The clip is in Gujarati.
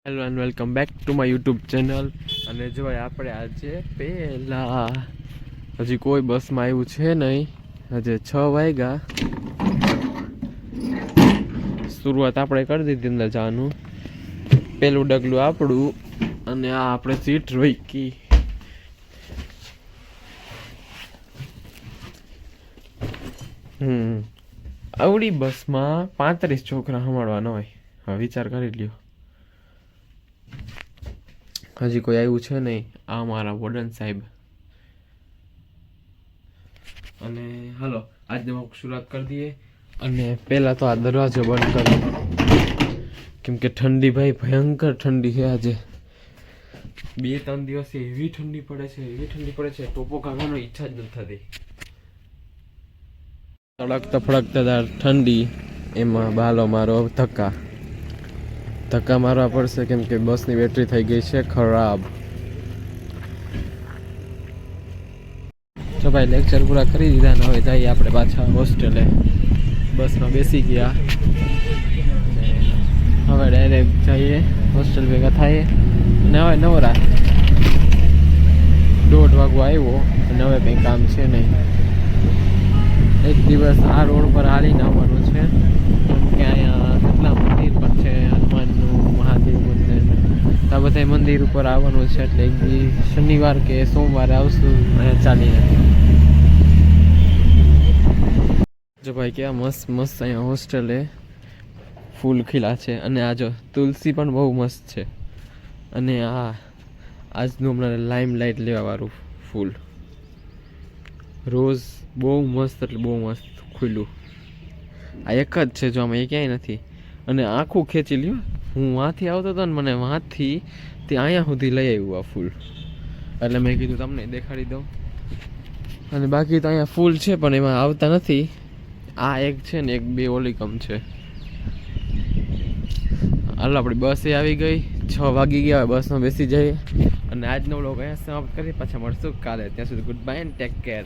Hello and welcome back to my YouTube channel. અને જો આપણે આજે પહેલા હજી કોઈ બસમાં આવ્યું છે નહીં. હજે 6 વાગ્યા. શરૂઆત આપણે કરી દીધી અંદર જવાનું. પેલું ડગલું આપણું અને આ આપણે સીટ રોકી. આવડી બસમાં 35 છોકરા સંભાળવાના હોય. હવે વિચાર કરી લ્યો. હજી કોઈ આવ્યું છે નહીં. આ મારા વોર્ડન સાહેબ. અને હાલો આજને શરૂઆત કરી દઈએ. અને પહેલાં તો આ દરવાજો બંધ કરો, કેમ કે ઠંડી ભાઈ ભયંકર ઠંડી છે આજે. 2-3 દિવસથી એવી ઠંડી પડે છે ટોપો કાઢવાનો ઈચ્છા જ નથી થતી. તડકતા ફડકતા ઠંડી, એમાં બાલો મારો ધક્કા મારવા પડશે, કેમ કે બસની બેટરી થઈ ગઈ છે ખરાબ. તો ભાઈ લેક્ચર પૂરા કરી દીધા ને હવે જઈએ આપણે પાછા હોસ્ટેલે. બસમાં બેસી ગયા, હવે ડાયરેક્ટ જઈએ હોસ્ટેલ ભેગા થાય. અને હવે નવરા 1:30 વાગવા આવ્યો અને હવે કંઈ કામ છે નહીં. એક દિવસ આ રોડ પર હાલીને આવવાનું છે, કેમ કે અહીંયા કેટલા મંદિર પણ છે, હનુમાનનું, મહાદેવ મંદિર. આ બધા મંદિર ઉપર આવવાનું છે, એટલે એક દી શનિવાર કે સોમવારે આવશું અહીંયા ચાલીને. જો ભાઈ કેવા મસ્ત અહીંયા હોસ્ટેલે ફૂલ ખીલા છે. અને આ જો તુલસી પણ બહુ મસ્ત છે. અને આ આજનું હમણાં લાઈમ લાઇટ લેવાવાળું ફૂલ રોઝ બહુ મસ્ત, એટલે બહુ મસ્ત ખુલ્લું. આ એક જ છે, જો આમાં એ ક્યાંય નથી. અને આખું ખેંચી લ્યો. હું વાંથી આવતો હતો ને, મને વાંથી તે અહીંયા સુધી લઈ આવ્યું આ ફૂલ. એટલે મેં કીધું તમને દેખાડી દઉં. અને બાકી તો અહીંયા ફૂલ છે પણ એમાં આવતા નથી. આ એક છે ને, એક બે ઓલિકમ છે. હાલો આપણી બસ એ આવી ગઈ. 6 વાગી ગયા. હવે બસમાં બેસી જઈએ. અને આજનો વ્લોગ અહીંયા સમાપ્ત કરી, પાછા મળશું કાલે. ત્યાં સુધી good bye and take care.